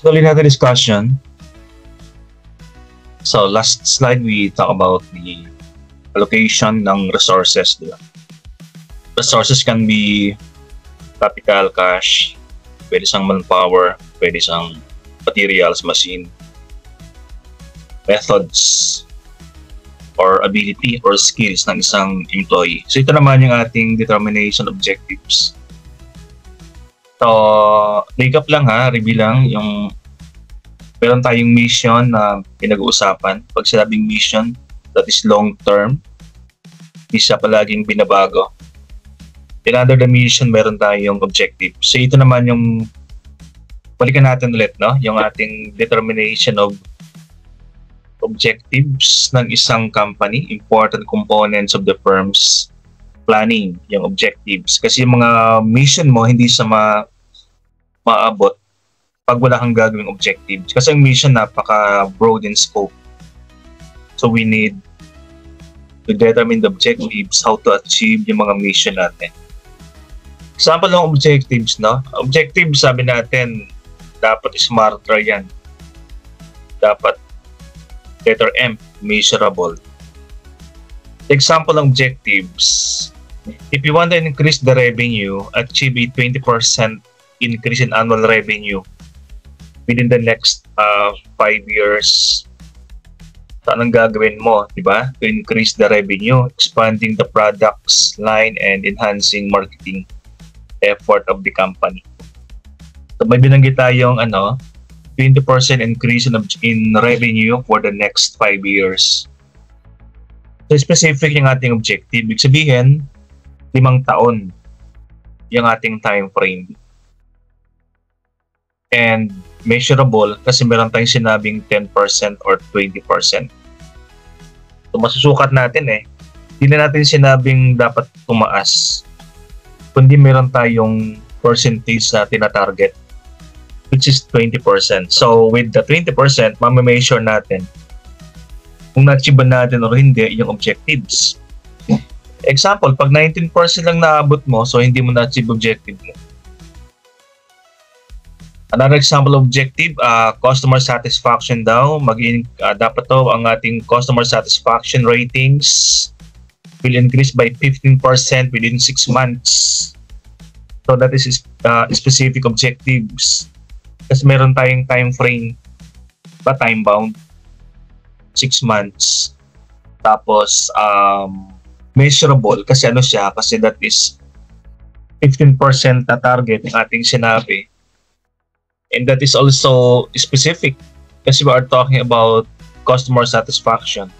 So, ulit natin discussion. So, last slide, we talk about the allocation ng resources. Diba? Resources can be capital, cash, pwede siyang manpower, pwede siyang materials, machine, methods, or ability or skills ng isang employee. So, ito naman yung ating determination objectives. So, recap lang ha, review lang yung meron tayong mission na pinag-uusapan. Pag sinabing mission, that is long term. Hindi siya palaging binabago. Then under the mission, meron tayong objective. So ito naman yung balikan natin ulit, no? Yung ating determination of objectives ng isang company, important components of the firm's planning, yung objectives. Kasi yung mga mission mo, hindi siya maabot pag wala kang gagawing objectives. Kasi yung mission napaka-broad in scope. So we need to determine the objectives, how to achieve yung mga mission natin. Example ng objectives, no? Objectives, sabi natin, dapat smarter yan. Dapat letter M, measurable. Example ng objectives, if you want to increase the revenue, achieve a 20% increase in annual revenue within the next 5 years. So, anong gagawin mo, di ba? To increase the revenue, expanding the products line, and enhancing marketing effort of the company. So, may binanggit tayong 20% increase in revenue for the next 5 years. So, specific yung ating objective. Ibig sabihin, 5 taon yung ating time frame. And measurable kasi meron tayong sinabing 10% or 20%. So, masusukat natin eh. Hindi na natin sinabing dapat tumaas. Kundi meron tayong percentage na tina-target, which is 20%. So, with the 20%, ma-measure natin kung na-achieve natin o hindi yung objectives. Example, pag 19% lang naabot mo, so hindi mo na-achieve objective mo. Another example objective, customer satisfaction daw. Dapat to ang ating customer satisfaction ratings will increase by 15% within 6 months. So that is specific objectives. Kasi meron tayong time frame, time bound, 6 months. Tapos measurable kasi kasi that is 15% na target ng ating sinabi. And that is also specific kasi we are talking about customer satisfaction.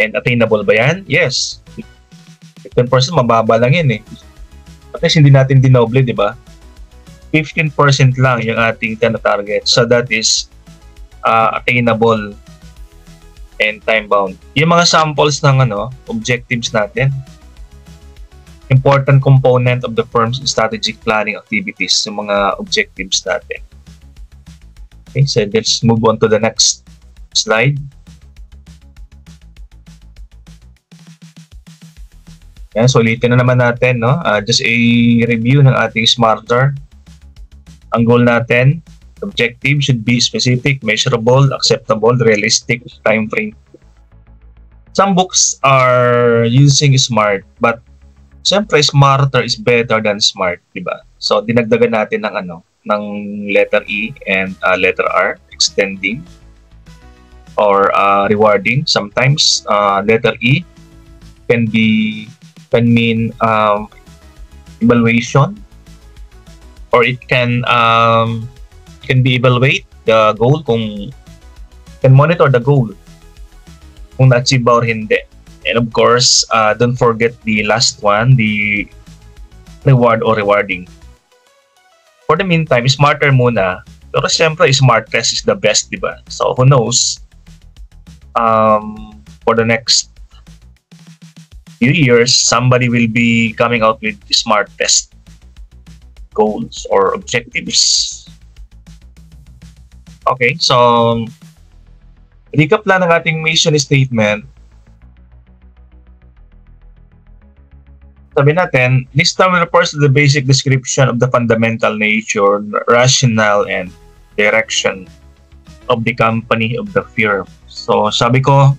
And attainable ba yan? Yes. 15% mababa lang yan eh. At least hindi natin dinoble, di ba? 15% lang yung ating target. So that is attainable and time-bound. Yung mga samples ng objectives natin, important component of the firm's strategic planning activities, yung mga objectives natin. Okay, so let's move on to the next slide. Yan, so ulitin na naman natin, no? Just a review ng ating SMARTER. Ang goal natin, objective should be specific, measurable, acceptable, realistic, time frame. Some books are using SMART, but siyempre, SMARTER is better than SMART, diba? So, dinagdagan natin ng letter E and letter R, extending or rewarding. Sometimes, letter E can mean evaluation, or it can be evaluate the goal, can monitor the goal kung na-achieve ba or hindi. And of course, don't forget the last one, the reward or rewarding. For the meantime, SMARTER muna. Pero siyempre, SMART test is the best, diba? So who knows, for the next few years, somebody will be coming out with the SMART test goals or objectives. Okay, so recap lang ng ating mission statement. Sabi natin, this term refers to the basic description of the fundamental nature, rationale, and direction of the company, of the firm. So, sabi ko,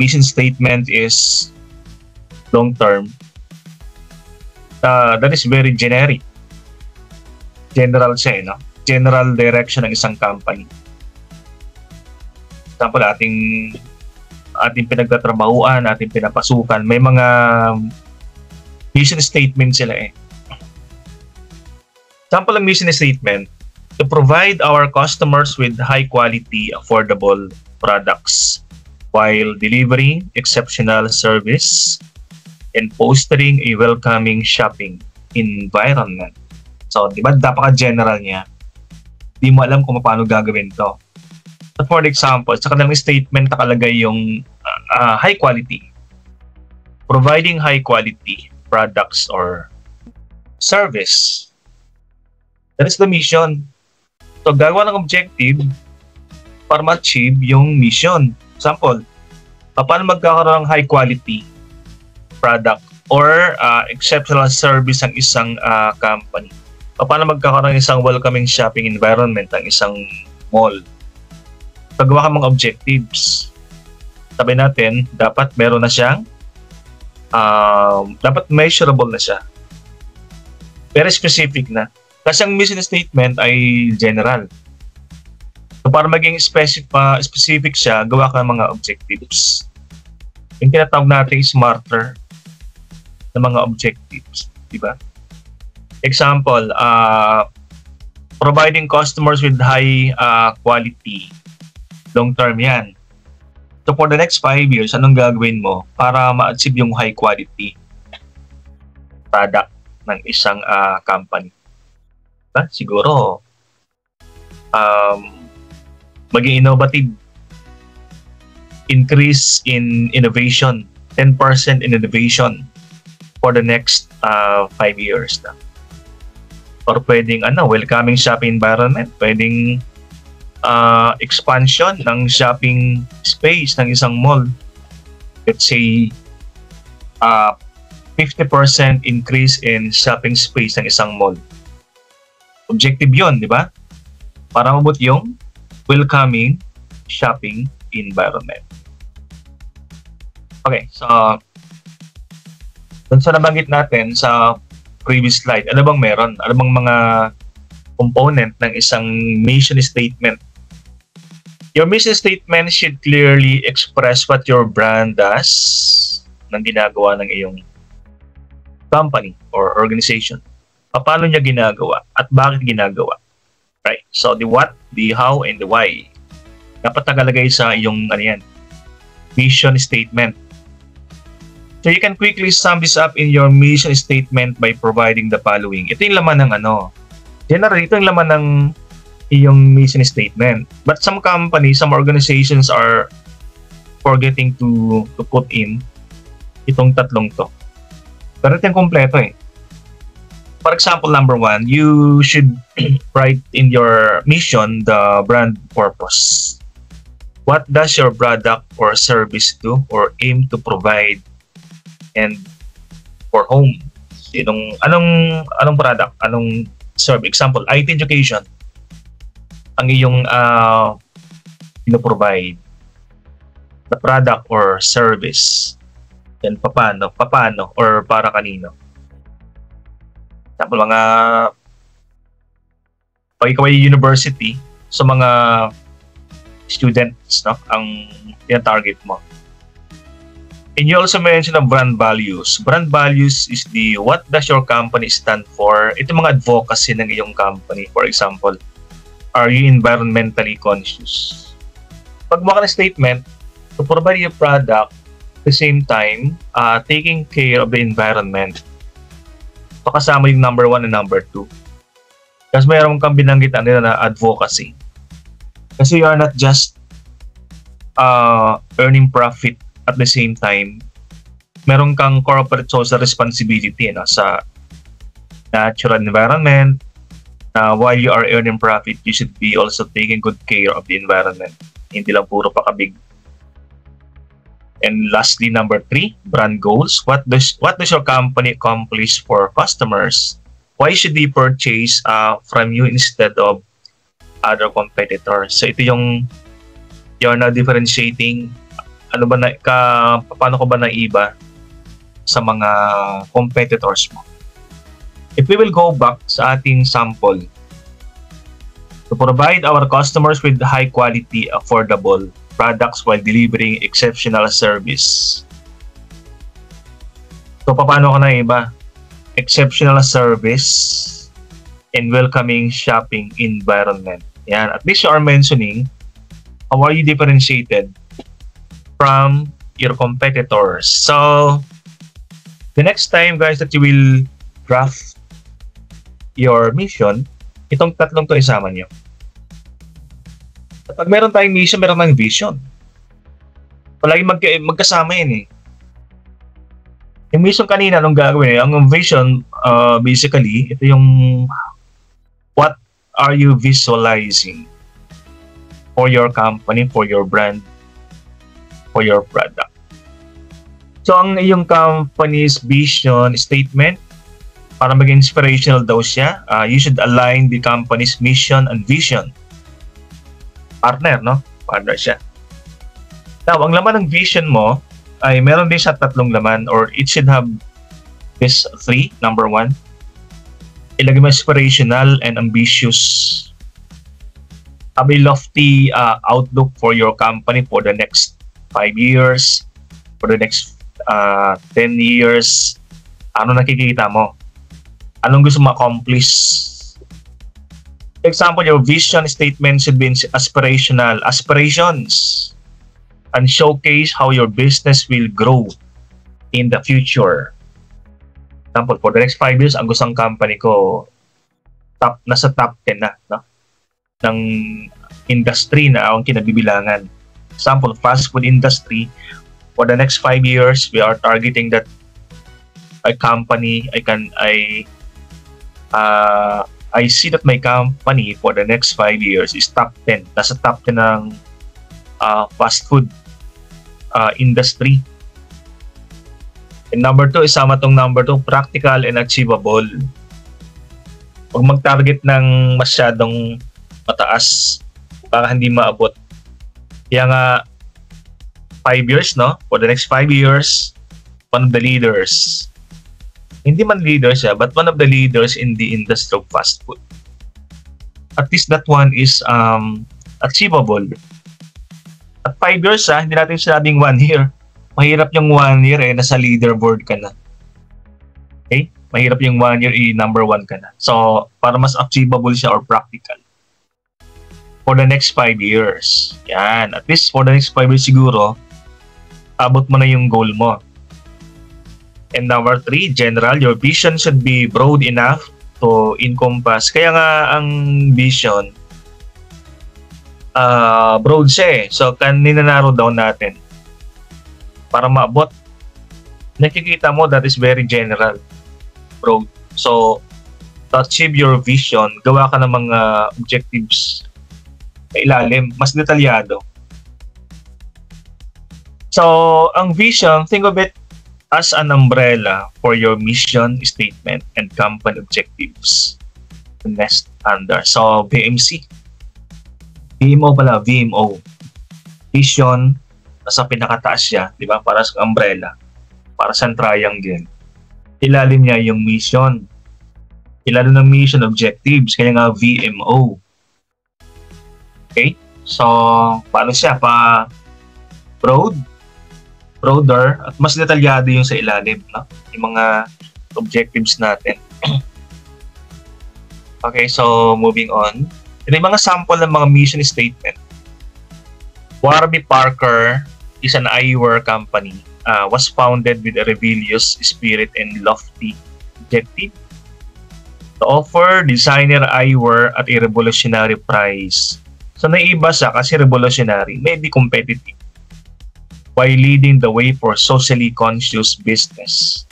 mission statement is long term. That is very generic. General siya, no? General direction ng isang company. Example, ating pinagtatrabahuan, ating pinapasukan, may mga mission statement sila eh. Example ng mission statement, to provide our customers with high quality, affordable products while delivering exceptional service and fostering a welcoming shopping environment. So, di ba, napaka-general niya. Di mo alam kung paano gagawin to. So, for example, sa kanilang statement nakalagay yung high quality. Providing high quality products or service. That is the mission. So, gagawa ng objective para ma-achieve yung mission. Example, paano magkakaroon ng high quality product or exceptional service ang isang company? Paano magkakaroon ng isang welcoming shopping environment ang isang mall? Paggawa ka mga objectives. Sabi natin, dapat meron na siyang dapat measurable na siya. Very specific na. Kasi ang mission statement ay general. So para maging specific siya, gawa ka ng mga objectives. Yung tinatawag natin smarter na mga objectives. Diba? Example, providing customers with high quality. Long term yan. So for the next 5 years, anong gagawin mo para ma-achieve yung high quality product ng isang company? Diba? Siguro, maging innovative. Increase in innovation. 10% in innovation for the next 5 years. Na. Or pwedeng welcoming shopping environment. Pwedeng expansion ng shopping space ng isang mall. Let's say 50% increase in shopping space ng isang mall. Objective yun, di ba? Para mabot yung welcoming shopping environment. Okay, so dun sa nabanggit natin sa previous slide, ano bang meron? Ano bang mga component ng isang mission statement? Your mission statement should clearly express what your brand does ng ginagawa ng iyong company or organization. Paano niya ginagawa at bakit ginagawa? Right? So, the what, the how, and the why. Dapat nakalagay sa iyong mission statement. So, you can quickly sum this up in your mission statement by providing the following. Ito yung laman ng generally, ito yung laman ng iyong mission statement. But some companies, some organizations are forgetting to put in itong tatlong to. Pero ito yung kompleto eh. For example, number 1, you should write in your mission the brand purpose. What does your product or service do or aim to provide and for whom? Anong product? Anong service? Example, IT education. Ang iyong provide the product or service. Then paano or para kanino. Example, pag ikaw ay university, so mga students, no, ang target mo. And you also mentioned the brand values. Brand values is what does your company stand for? Ito mga advocacy ng iyong company. For example, are you environmentally conscious? Pag mo ka na statement, to provide your product at the same time, taking care of the environment. So kasama yung number 1 and number 2. Kasi mayroon kang binanggit na advocacy. Kasi you are not just earning profit at the same time. Meron kang corporate social responsibility sa natural environment. While you are earning profit, you should be also taking good care of the environment. Hindi lang puro pakabig. And lastly, number 3, brand goals. What does your company accomplish for customers? Why should they purchase from you instead of other competitors? So ito yung you're now differentiating paano ko ba naiba sa mga competitors mo. If we will go back sa ating sample, to provide our customers with high quality, affordable products while delivering exceptional service. So paano ko naiba? Exceptional service and welcoming shopping environment. Yan. At least you are mentioning how are you differentiated from your competitors. So, the next time, guys, that you will draft your mission, itong tatlong to isama nyo. Pag meron tayong mission, meron tayong vision. Palagi magkasama yan eh. Yung mission kanina, anong gagawin? Ang vision, basically, ito yung what are you visualizing for your company, for your brand, for your product. So, ang iyong company's vision statement, para maging inspirational daw siya, you should align the company's mission and vision. Partner, no? Partner siya. Now, ang laman ng vision mo, ay meron din siya tatlong laman or it should have this 3. Number 1, ilagay mo inspirational and ambitious. Have a lofty outlook for your company for the next 5 years, for the next 10 years. Ano nakikita mo? Anong gusto mo accomplish? For example, your vision statement should be aspirational. Aspirations. And showcase how your business will grow in the future. For example, for the next 5 years, ang gustong company ko, nasa top 10 na, no? Ng industry na ang kinabibilangan. For example, fast food industry, for the next 5 years, we are targeting that a company, I see that my company for the next 5 years is top 10. Nasa top 10 ng fast food industry. And number 2, isama tong number 2, practical and achievable. Huwag mag-target ng masyadong mataas para hindi maabot. Kaya nga 5 years, no? For the next 5 years, one of the leaders. Hindi man leader siya, but one of the leaders in the industry of fast food. At least that one is achievable. At 5 years, hindi natin sinabing 1 year. Mahirap yung 1 year nasa leaderboard ka na. Okay? Mahirap yung 1 year, number 1 ka na. So, para mas achievable siya or practical. For the next 5 years. Yan. At least for the next 5 years siguro, abot mo na yung goal mo. And number 3, general, your vision should be broad enough to encompass. Kaya nga ang vision, broad siya eh. So, kanina narrow down natin. Para maabot. Nakikita mo that is very general. Broad. So, to achieve your vision, gawa ka ng mga objectives sa ilalim, mas detalyado. So, ang vision, think of it as an umbrella for your mission statement and company objectives. The next under. So, VMC. VMO pala, VMO. Vision, nasa pinakataas siya, di ba? Para sa umbrella. Para sa triangle. Ilalim niya yung mission. Ilalim ng mission objectives, kaya nga VMO. Okay? So, paano siya? Broader, at mas detalyado yung sa ilalim, no? Yung mga objectives natin. Okay, so moving on. Ito yung mga sample ng mga mission statement. Warby Parker is an eyewear company. Was founded with a rebellious spirit and lofty objective to offer designer eyewear at a revolutionary price. So naiba siya kasi revolutionary, maybe competitive, while leading the way for socially conscious business.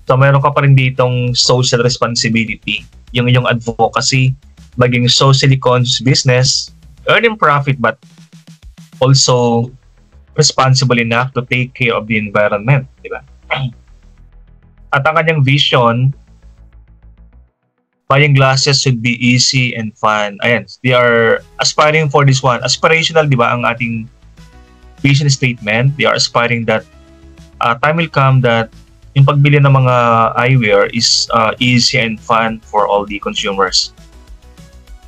So meron ka pa rin ditong social responsibility, yung advocacy, maging socially conscious business, earning profit but also responsible enough to take care of the environment, di ba? At ang kanyang vision, buying glasses should be easy and fun. Ayan, they are aspiring for this one. Aspirational, di ba, ang ating vision statement. They are aspiring that time will come that yung pagbili ng mga eyewear is easy and fun for all the consumers.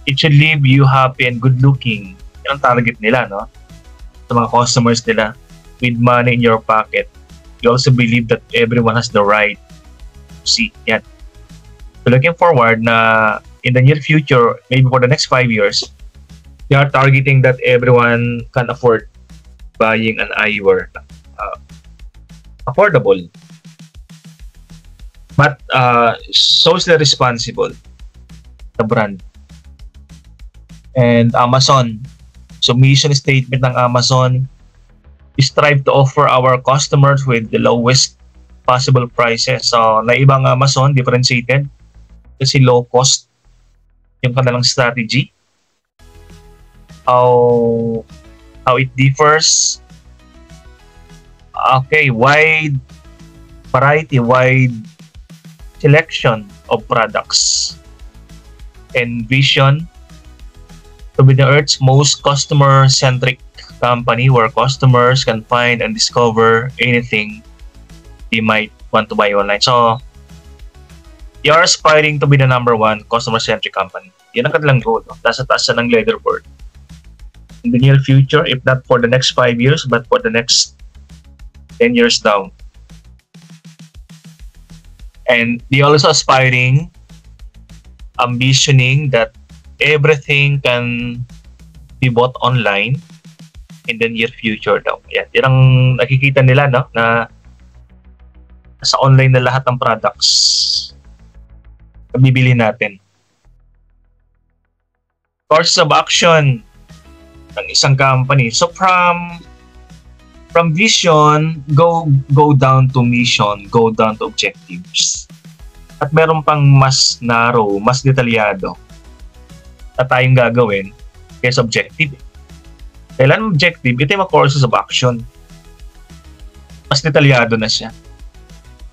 It should leave you happy and good looking. Yan ang target nila, no? Sa mga customers nila. With money in your pocket. You also believe that everyone has the right to see. Yan. So looking forward na in the near future, maybe for the next 5 years, they are targeting that everyone can afford buying an eyewear. Affordable. But socially responsible. The brand. And Amazon. So mission statement ng Amazon is strive to offer our customers with the lowest possible prices. So naibang Amazon, differentiated. Kasi low cost yung kanilang strategy. How it differs. Okay, wide variety, wide selection of products. And vision to be the Earth's most customer-centric company where customers can find and discover anything they might want to buy online. So, you are aspiring to be the #1 customer-centric company. Yan ang kanilang goal. No? Nasa taas ng leaderboard. In the near future, if not for the next 5 years, but for the next 10 years down. And they also aspiring, ambitioning that everything can be bought online in the near future daw. Yan. Yan ang nakikita nila, no? Na sa online na lahat ng products na bibili natin. Course of action ng isang company. So from vision, go down to mission, go down to objectives. At meron pang mas narrow, mas detalyado na tayong gagawin kaysa objective. Kailan objective? Ito yung mga courses of action. Mas detalyado na siya.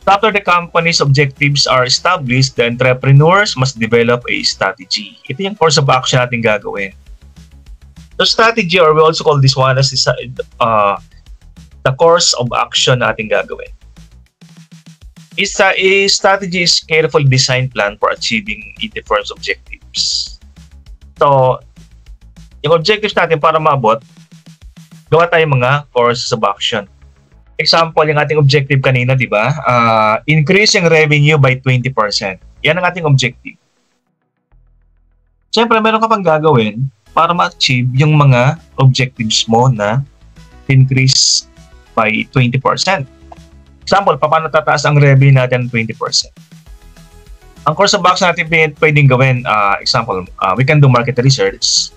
After the company's objectives are established, the entrepreneurs must develop a strategy. Ito yung course of action natin gagawin. So strategy, or we also call this one as the course of action natin gagawin. A strategy is carefully designed plan for achieving the firm's objectives. So, yung objectives natin para maabot, gawa tayong mga courses of action. Example, yung ating objective kanina, di ba? Increase yung revenue by 20%. Yan ang ating objective. Siyempre, meron ka pang gagawin para ma-achieve yung mga objectives mo na increase by 20%. Example, paano tataas ang revenue natin 20%? Ang course of action natin pwedeng gawin, example, we can do market research,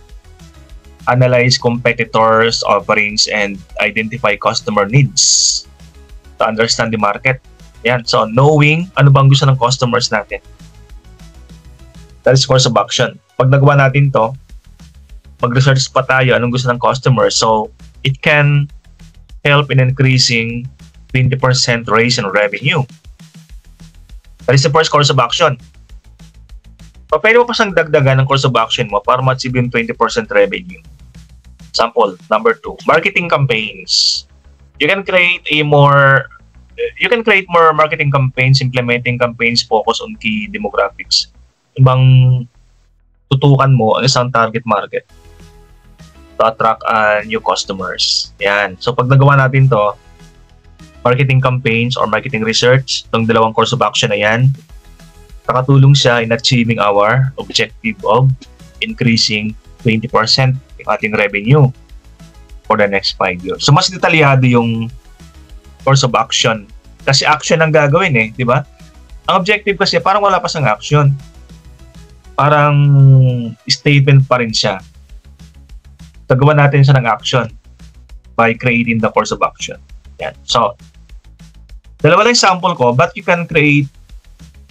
analyze competitors' offerings, and identify customer needs to understand the market. Yan. So, knowing ano bang gusto ng customers natin. That is course of action. Pag nagawa natin to, mag-research pa tayo anong gusto ng customers. So, it can help in increasing 20% raise in revenue. That is the first course of action. So, pwede mo pa siyang dagdagan ng course of action mo para ma-achieve yung 20% revenue. Example, number 2, marketing campaigns. You can create more marketing campaigns, implementing campaigns focus on key demographics. Ibang tutukan mo ang isang target market to attract new customers. Yan. So, pag nagawa natin to, marketing campaigns or marketing research, itong dalawang course of action na yan, nakatulong siya in achieving our objective of increasing 20% yung ating revenue for the next 5 years. So, mas detalyado yung course of action. Kasi action ang gagawin di ba? Ang objective kasi parang wala pa sang action. Parang statement pa rin siya. Tagawa natin siya ng action by creating the course of action. Yan. So, dalawa lang sample ko, but you can create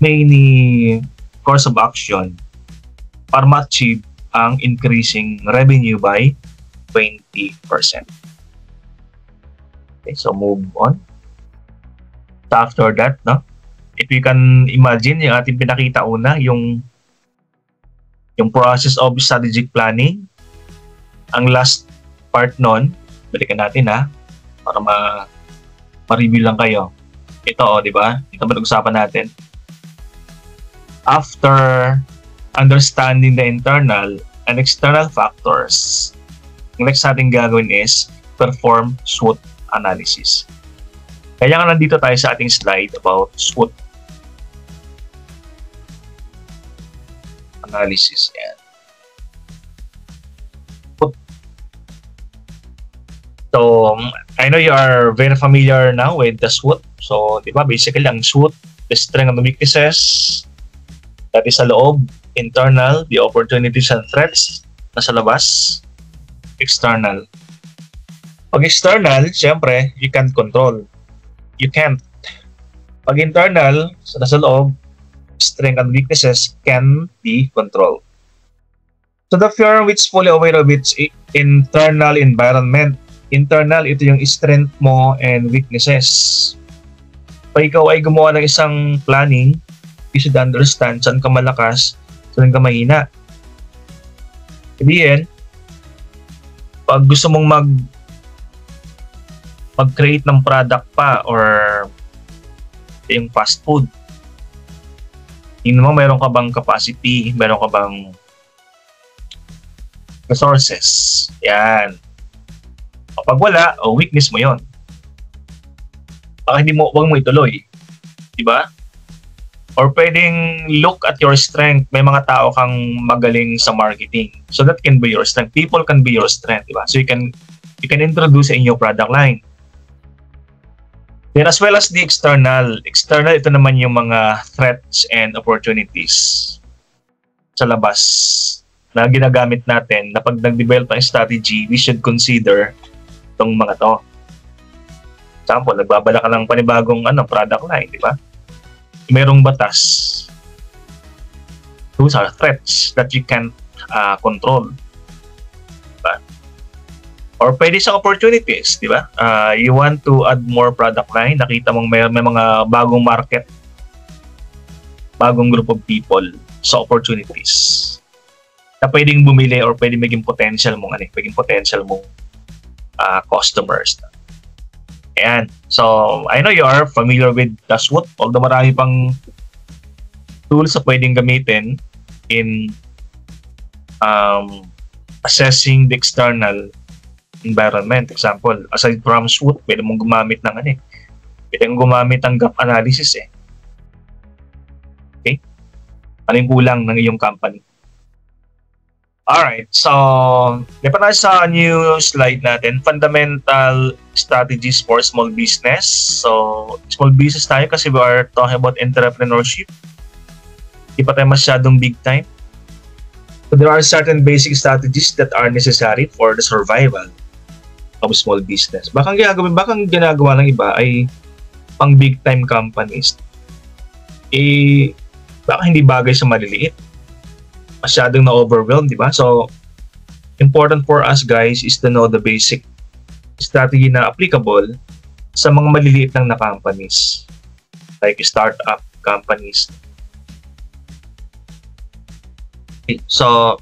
many course of action para ma-achieve ang increasing revenue by 20%. Okay, so move on. So after that, no? If you can imagine, yung ating pinakita una, yung process of strategic planning. Ang last part nun, balikan natin para ma-review lang kayo. Ito, di ba? Ito pag-usapan natin. After understanding the internal and external factors, ang next natin gagawin is perform SWOT analysis. Kaya nga nandito tayo sa ating slide about SWOT analysis. Yan. So, I know you are very familiar now with the SWOT. So, di ba, basically, ang SWOT, the strength and weaknesses, that is sa loob, internal, the opportunities and threats, nasa labas, external. Pag external, siyempre, you can't control. You can't. Pag internal, so nasa loob, strength and weaknesses can be controlled. So, the firm which is fully aware of its internal environment. Internal, ito yung strength mo and weaknesses. Pag ikaw ay gumawa ng isang planning, you should understand saan ka malakas, saan ka mahina. Sabihin, pag gusto mong mag-create ng product pa or yung fast food, tingnan mo, meron ka bang capacity, meron ka bang resources. Yan. Kapag wala, weakness mo yon. Baka wag mo ituloy. Diba? Or pwedeng look at your strength. May mga tao kang magaling sa marketing. So that can be your strength. People can be your strength, diba? So you can introduce in your product line. Then as well as the external. External, ito naman yung mga threats and opportunities sa labas na ginagamit natin na pag nag-develop ng strategy, we should consider itong mga to. Example, nagbabala ka ng panibagong product line, di ba? Merong batas. Those are threats that you can't control. Diba? Or pwede sa opportunities, di ba? You want to add more product line, nakita mong may mga bagong market, bagong group of people sa opportunities na pwedeng bumili or pwedeng maging potential mong customers. Ayan. So, I know you are familiar with the SWOT, although marami pang tools na pwedeng gamitin in assessing the external environment. Example, aside from SWOT, pwede mong gumamit ng pwede mong gumamit ng gap analysis Okay? Ano yung kulang ng iyong company? Alright, so lipat tayo sa new slide natin, fundamental strategies for small business. So, small business tayo kasi we are talking about entrepreneurship. Di pa tayo masyadong big time. So, there are certain basic strategies that are necessary for the survival of small business. Baka ginagawa ng iba ay pang big time companies. Baka hindi bagay sa maliliit. Masyadong na-overwhelmed, di ba? So, important for us guys is to know the basic strategy na applicable sa mga maliliit lang na companies. Like startup companies. Okay. So,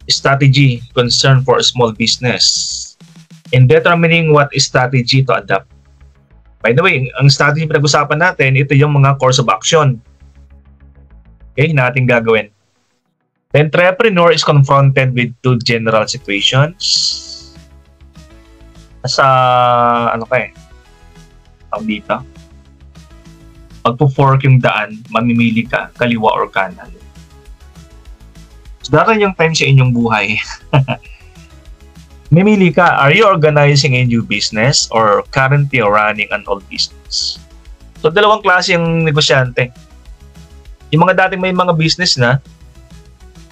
strategy concern for a small business. In determining what strategy to adopt. By the way, ang strategy pinag-usapan natin, ito yung mga course of action. Okay, na ating gagawin. The entrepreneur is confronted with two general situations. Nasa, dito. Magpo-fork yung daan, mamimili ka, kaliwa or kanan. So, darating yung time sa inyong buhay. Mamili ka, are you organizing a new business or currently running an old business? So, dalawang klase yung negosyante. Yung mga dating may mga business na,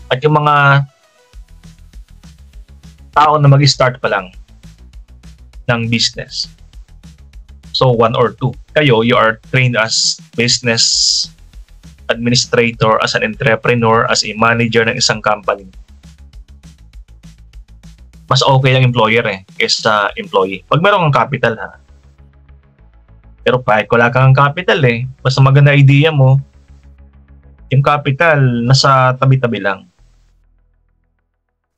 at yung mga tao na mag-start pa lang ng business. So, one or two. Kayo, you are trained as business administrator, as an entrepreneur, as a manager ng isang company. Mas okay ang employer kaysa employee. Pag meron kang capital Pero kahit wala kang capital basta maganda idea mo, yung capital nasa tabi-tabi lang.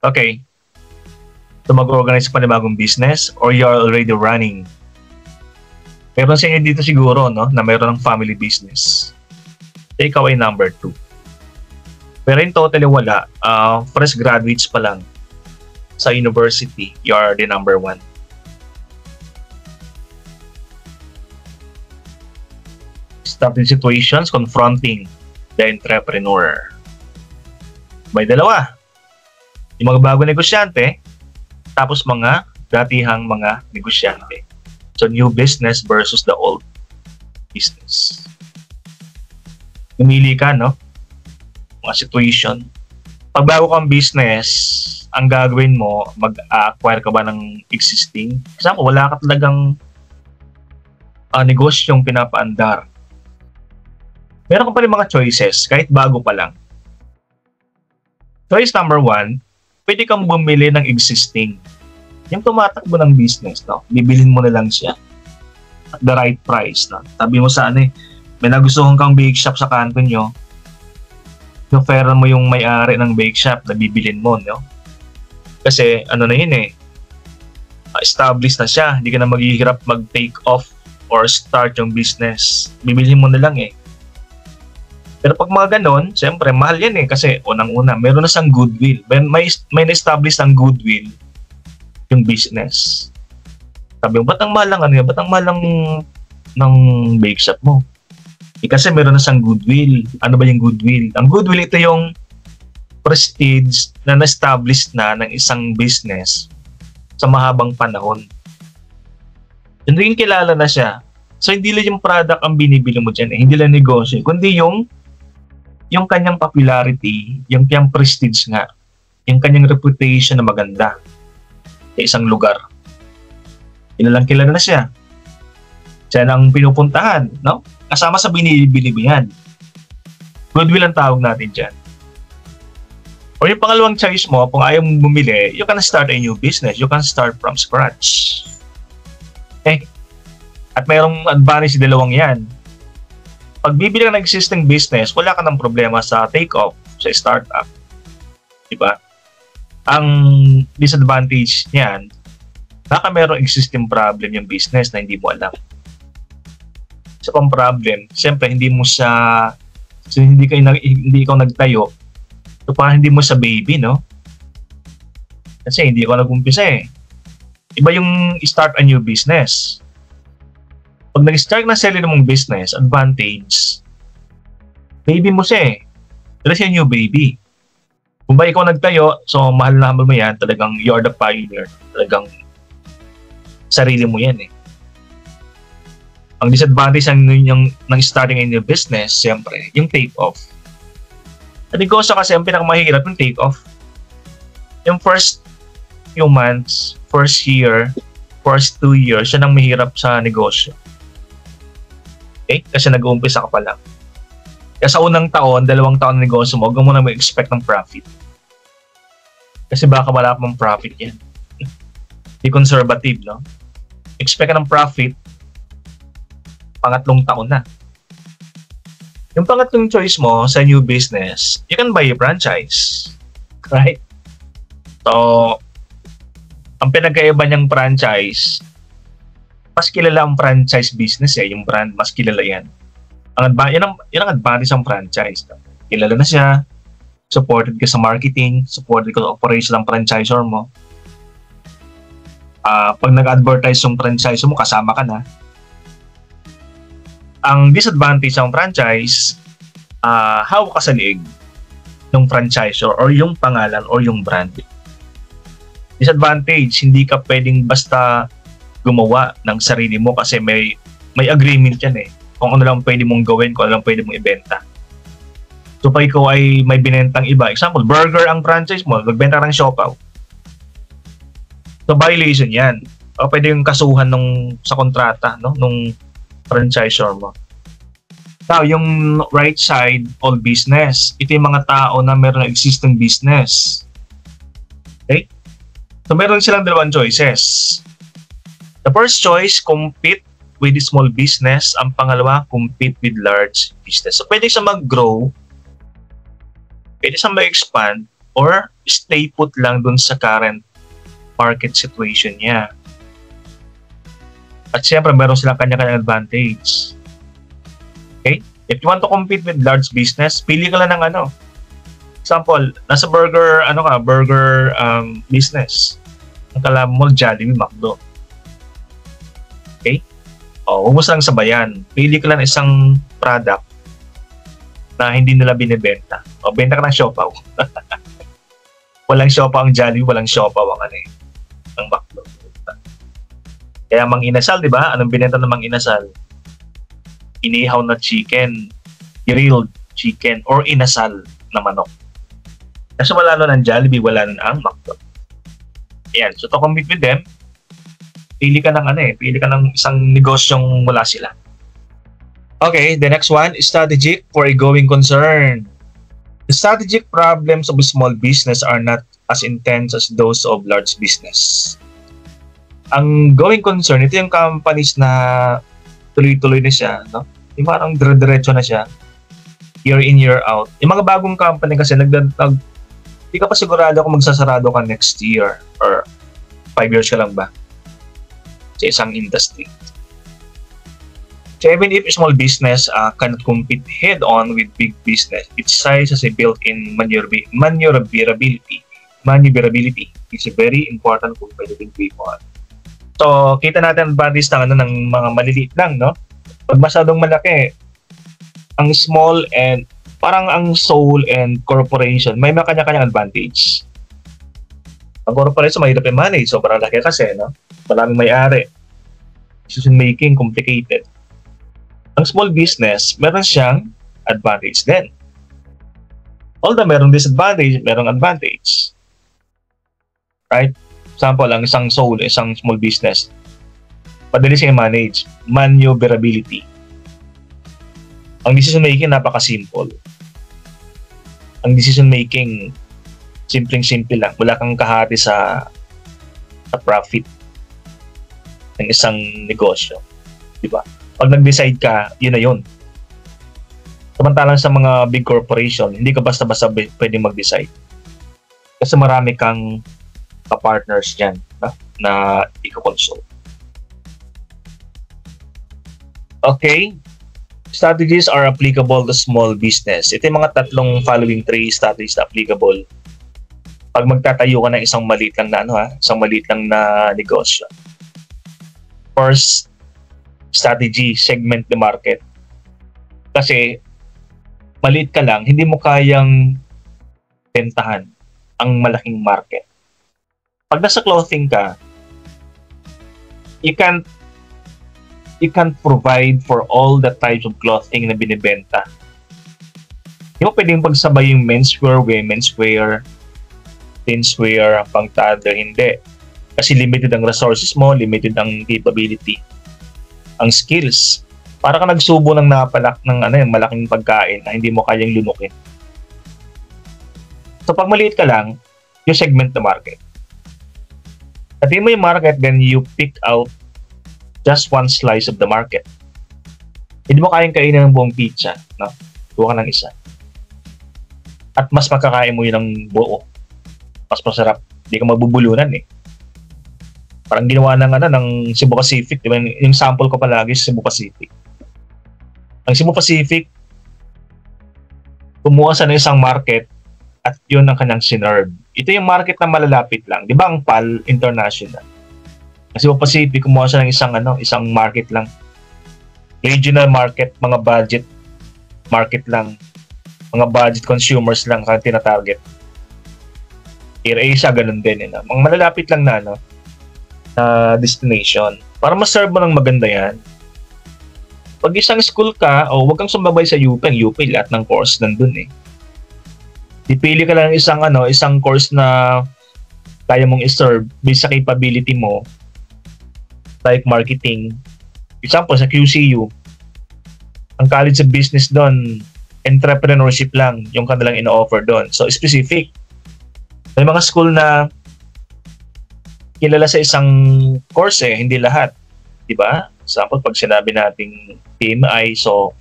Okay. So mag-organize pa ng bagong business or you're already running. Meron sa inyo dito siguro, no, na meron ng family business. So, ikaw ay number 2. Pero in totally wala, fresh graduates pa lang sa university, you are the number 1. Starting situations confronting the entrepreneur. May dalawa. Yung mga bago negosyante, tapos mga datihang mga negosyante. So, new business versus the old business. Pumili ka, no? Mga situation. Pag bago kang business, ang gagawin mo, mag-acquire ka ba ng existing? Kasi wala ka talagang negosyong pinapaandar. Meron ka pa rin mga choices, kahit bago pa lang. Choice number 1, pwede kang bumili ng existing. Yung tumatakbo ng business, no? Bibilhin mo na lang siya at the right price. No? Sabi mo sa may nagustuhan kang bake shop sa kanto nyo, i-offeran mo yung may-ari ng bake shop na bibilhin mo, no? Kasi na yun established na siya. Hindi ka na maghihirap mag-take off or start yung business. Bibilhin mo na lang Pero pag mga ganon, siyempre, mahal yan kasi unang-una, meron na siyang goodwill. May na-establish ng goodwill yung business. Sabi mo, ba't ang mahal lang ba't ang mahal lang ng bake shop mo? Kasi meron na siyang goodwill. Ano ba yung goodwill? Ang goodwill, ito yung prestige na na-establish na ng isang business sa mahabang panahon. Hindi rin kilala na siya. So, hindi lang yung product ang binibili mo dyan Hindi lang negosyo. Kundi yung kanyang popularity, yung kanyang prestige nga, yung kanyang reputation na maganda sa isang lugar. Kilalang kilala na siya. Siya nang pinupuntahan, no? Kasama sa binibili yan. Goodwill ang tawag natin dyan. O yung pangalawang choice mo, kung ayaw mong bumili, you can start a new business. You can start from scratch. At mayroong advantage sa dalawang yan. Pag bibili ka ng existing business, wala ka ng problema sa take-off, sa startup. Diba? Ang disadvantage niyan, baka mayroong existing problem yung business na hindi mo alam. Isa pang problem, siyempre hindi ikaw nagtayo, so parang hindi mo sa baby, no? Kasi hindi ko nag-umpisa Iba yung start a new business. Pag nag-start na sarili mong business, advantage, baby mo siya Dala siya new baby. Kung ba ikaw nagtayo, so mahal na mo yan, talagang you are the pioneer. Talagang sarili mo yan Ang disadvantage ng starting a new business, siyempre, yung take-off. At negosyo kasi ang pinakamahirap yung take-off. Yung first few months, first year, first 2 years, siya nang mahirap sa negosyo. Kasi nag-uumpisa ka pa lang. Kaya sa unang taon, 2 taon na negosyo mo, huwag mo na mag-expect ng profit. Kasi baka wala pang profit yan. Di conservative, no? Expect ka ng profit, pangatlong taon na. Yung pangatlong choice mo sa new business, you can buy a franchise. Right? So, ang pinagkaiba niyang franchise, mas kilala ang franchise business yung brand, mas kilala yan. Yan ang advantage ng franchise. Kilala na siya, supported ka sa marketing, supported ka sa operation ng franchisor mo. Pag nag-advertise yung franchisor mo, kasama ka na. Ang disadvantage ng franchise, hawak ka sa liig ng franchisor or yung pangalan or yung brand. Disadvantage, hindi ka pwedeng basta gumawa ng sarili mo kasi may agreement yan kung ano lang pwede mong gawin, kung ano lang pwede mong ibenta. So pag ikaw ay may binentang iba, example, burger ang franchise mo, magbenta ka ng siopaw. So violation yan. O pwede yung kasuhan sa kontrata nung franchisor mo. Now, yung right side, all business. Ito yung mga tao na meron ng existing business. Okay? So meron silang 2 choices. The first choice, compete with small business. Ang pangalawa, compete with large business. So pwede siya mag-grow, pwede siya mag-expand, or stay put lang dun sa current market situation niya. At syempre, meron silang kanya-kanya advantage. Okay? If you want to compete with large business, pili ka lang ng ano. Example, nasa burger business. Ang kalaban mo, Jollibee, McDo. Okay? O, huwag mo silang sabayan. Pili ka lang isang product na hindi nila binibenta. O, benta ka ng siopaw. Walang siopaw ang Jollibee, walang siopaw ang ang McDo. Kaya Mang Inasal, di ba? Anong binenta ng Mang Inasal? Inihaw na chicken, grilled chicken, or inasal na manok. Kasi wala nun ang Jollibee, wala nun ang McDo. Ayan, so to compete with them, pili ka ng isang negosyong wala sila. Okay, the next one is strategic for a going concern. The strategic problems of a small business are not as intense as those of large business. Ang going concern, ito yung companies na tuloy-tuloy na siya, no? Yung parang dire-diretso na siya, year in, year out. Yung mga bagong company kasi, hindi ka pa sigurado kung magsasarado ka next year or 5 years ka lang ba sa isang industry. So even if small business cannot compete head-on with big business, its size has a built-in maneuverability. Maneuverability is a very important competitive weapon. So, kita natin advantage ng mga maliliit lang, no? Pag masyadong malaki, ang small and parang ang sole and corporation, may mga kanya-kanyang advantage. Ang corporation, mahirap i-manage. Sobrang laki kasi, no? Maraming may-ari. Decision making, complicated. Ang small business, meron siyang advantage din. Although merong disadvantage, merong advantage. Right? Example, ang isang sole, isang small business, padali siya i-manage. Maneuverability. Ang decision making, napaka-simple. Ang decision making, simpleng-simple lang. Wala kang kahati sa profit ng isang negosyo. Diba? Pag nag-decide ka, yun na yun. Samantalang sa mga big corporation, hindi ka basta-basta pwedeng mag-decide. Kasi marami kang ka-partners dyan na i-consult. Okay. Strategies are applicable to small business. Ito yung mga tatlong following three strategies na applicable pag magtatayo ka ng isang maliit lang na negosyo. First strategy, segment the market. Kasi maliit ka lang, hindi mo kayang bentahan ang malaking market. Pag nasa clothing ka, you can't provide for all the types of clothing na binibenta. Hindi mo pwedeng pagsabay yung menswear, women's wear, teenswear, pang toddler, hindi. Kasi limited ang resources mo, limited ang capability, ang skills. Para ka nagsubo ng napalak ng malaking pagkain na hindi mo kayang lunukin. So pag maliit ka lang, you segment the market. Pati mo yung market, then you pick out just one slice of the market. Hindi mo kayang kainin ng buong pizza, no? Kuha ka ng isa. At mas makakain mo yun ng buo. Mas masarap. Hindi ka mabubulunan eh. Parang ginawa ng Cebu Pacific, di ba? Yung sample ko palagi sa Cebu Pacific. Ang Cebu Pacific, kumuha sa isang market at yun ang kanyang sinerve. Ito yung market na malalapit lang. Di ba ang PAL International? Kasi Cebu Pacific, kumuha siya ng isang market lang. Regional market, mga budget market lang. Mga budget consumers lang kaya tinatarget. Air Asia, ganun din. Mga malalapit lang na destination. Para ma-serve mo ng maganda yan. Pag isang school ka, huwag kang sumabay sa UP. Ang UP, lahat ng course nandun eh. Dipili ka lang isang course na kaya mong i-serve based sa capability mo, like marketing. Example, sa QCU, ang College of Business doon, entrepreneurship lang yung kanilang ino-offer doon. So, specific. May mga school na kilala sa isang course hindi lahat. Diba? Example, pag sinabi nating PMI, so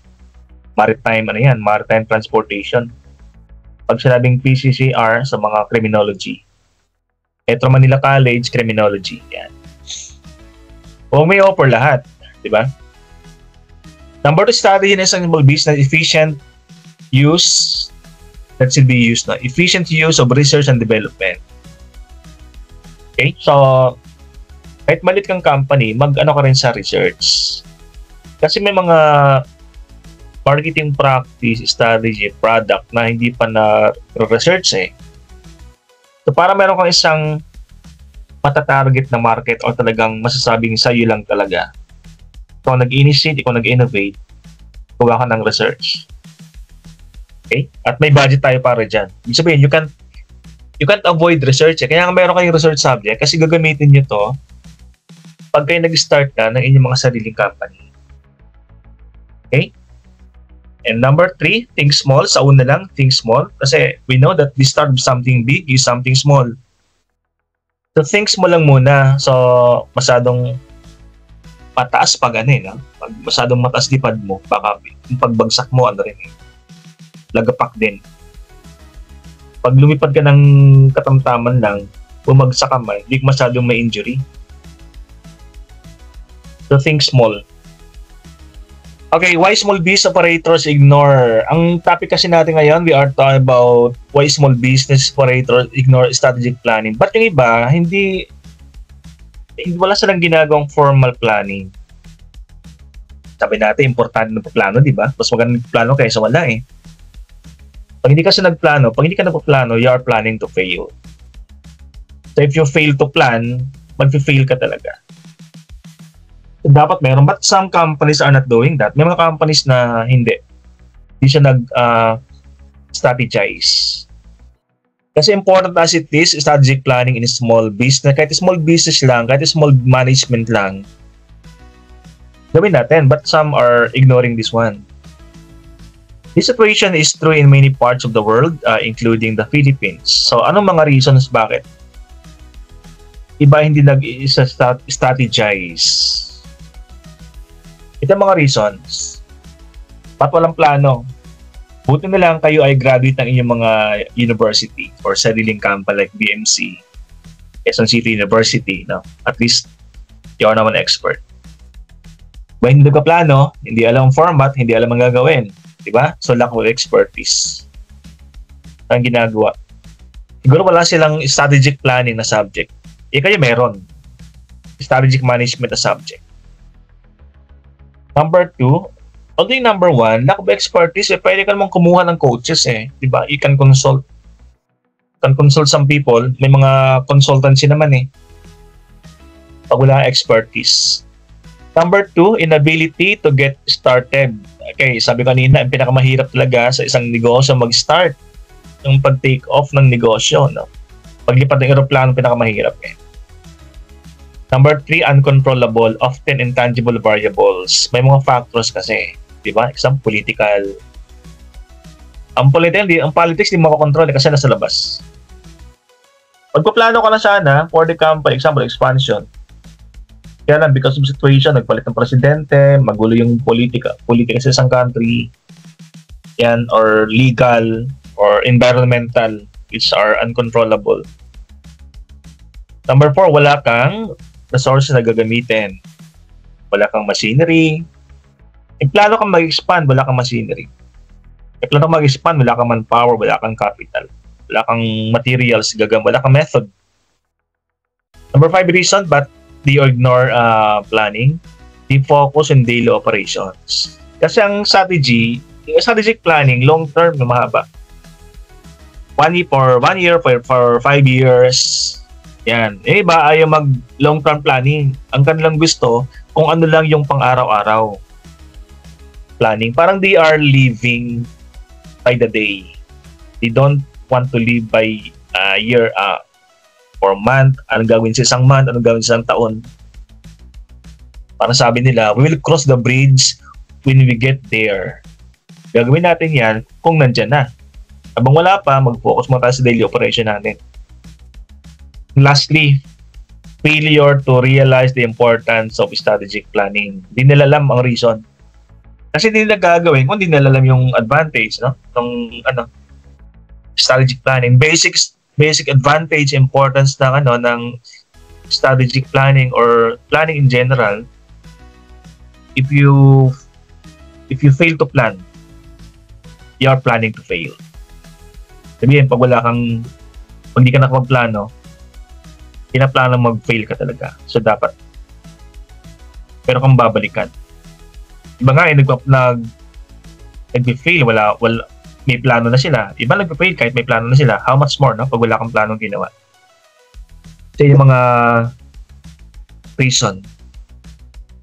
maritime, maritime transportation. Pag sinabing PCCR, sa mga criminology. Metro Manila College, criminology. Yan. Huwag may offer lahat. Diba? Number 2, strategy ng small business, efficient use, that should be used na. Efficient use of research and development. Okay? So, kahit malit kang company, mag-ano ka rin sa research. Kasi may mga marketing practice, strategy, product na hindi pa na-research eh. So, para meron kang isang matatarget na market o talagang masasabing sa'yo lang talaga. Ikaw nag-initiate, ikaw nag-innovate, gawa ka ng research. Okay? At may budget tayo para dyan. Ibig sabihin, you can't avoid research eh. Kaya nga meron kayong research subject kasi gagamitin nyo to pag kayo nag-start na ng inyong mga sariling company. Okay? And number 3, think small. Sa una lang, think small. Kasi we know that we start with something big, use something small. So think small lang muna. So masadong mataas pag no? Pag masadong mataas lipad mo, baka yung pagbagsak mo, lagapak din. Pag lumipad ka ng katamtaman lang, bumagsak ka man, hindi masyadong may injury. So think small. Okay, why small business operators ignore? Ang topic kasi natin ngayon, we are talking about why small business operators ignore strategic planning. But yung iba, wala silang ginagawang formal planning. Sabi natin, importante na plano, di ba? Mas magandang plano kaysa wala eh. Pag hindi ka nagpaplano, you are planning to fail. So if you fail to plan, mag-fail ka talaga. Dapat meron, but some companies are not doing that. May mga companies na hindi siya strategize. Kasi important as it is, strategic planning in small business, kahit small business lang, kahit small management lang, gawin natin, but some are ignoring this one. This situation is true in many parts of the world, including the Philippines. So anong mga reasons bakit iba hindi nag-strategize? Ito mga reasons. Ba't walang plano? Buti na lang kayo ay graduate ng inyong mga university or sariling company like BMC, Quezon City University. No? At least, you are naman expert. Ba hindi ka plano, hindi alam ang format, hindi alam ang gagawin. Diba? So, lack of expertise. Ang ginagawa. Siguro wala silang strategic planning na subject. Kayo meron. Strategic management na subject. Number 2, although yung number 1, lack of expertise, pwede ka namang kumuha ng coaches eh. Diba? You can consult. Some people. May mga consultancy naman eh. Pag wala expertise. Number 2, inability to get started. Okay, sabi ko kanina, ang pinakamahirap talaga sa isang negosyo mag-start. Yung pag-take off ng negosyo. No? Paglipad ng aeroplano, pinakamahirap eh. Number 3, uncontrollable, often intangible variables. May mga factors kasi, di ba? Example, political. Ang politics, di mo makokontrol kasi nasa labas. Pagpaplano ka na sana for the company, example, expansion. Kaya lang, because of situation, nagpalit ng presidente, magulo yung politika sa isang country, yan, or legal, or environmental, which are uncontrollable. Number 4, wala kang resources na gagamitin. Wala kang machinery. Plano kang mag-expand, wala kang machinery. Plano kang mag-expand, wala kang manpower, wala kang capital. Wala kang materials, wala kang method. Number 5 reason, but they ignore planning. They focus on daily operations. Kasi ang strategic planning, long term, mahaba. 1 year, for 5 years, yan. Iba ayaw mag long-term planning. Ang kanilang gusto, kung ano lang yung pang-araw-araw planning. Parang they are living by the day. They don't want to live by year or month. Anong gawin sa isang month, anong gawin sa isang taon. Parang sabi nila, we will cross the bridge when we get there. Gagawin natin yan kung nandyan na. Habang wala pa, mag-focus muna tayo sa daily operation natin. Lastly, failure to realize the importance of strategic planning. Di nila alam ang reason. Kasi hindi nila gagawin kung hindi nila alam yung advantage, no? Strategic planning. Basic advantage, importance ng strategic planning or planning in general. If you fail to plan, you are planning to fail. Sabihin, pag hindi ka nakapagplano, pinaplano mag-fail ka talaga. So, dapat. Pero kung babalikan. Iba nga, nag-fail, wala, may plano na sila. Iba nag-fail kahit may plano na sila. How much more, no? Pag wala kang planong ginawa. So, yung mga reason.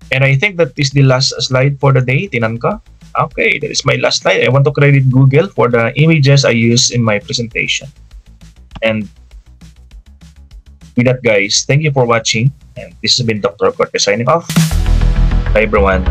And I think that is the last slide for the day. Tinan ko. Okay, that is my last slide. I want to credit Google for the images I use in my presentation. And with that, guys, thank you for watching. And this has been Dr. Cortez signing off. Bye, everyone.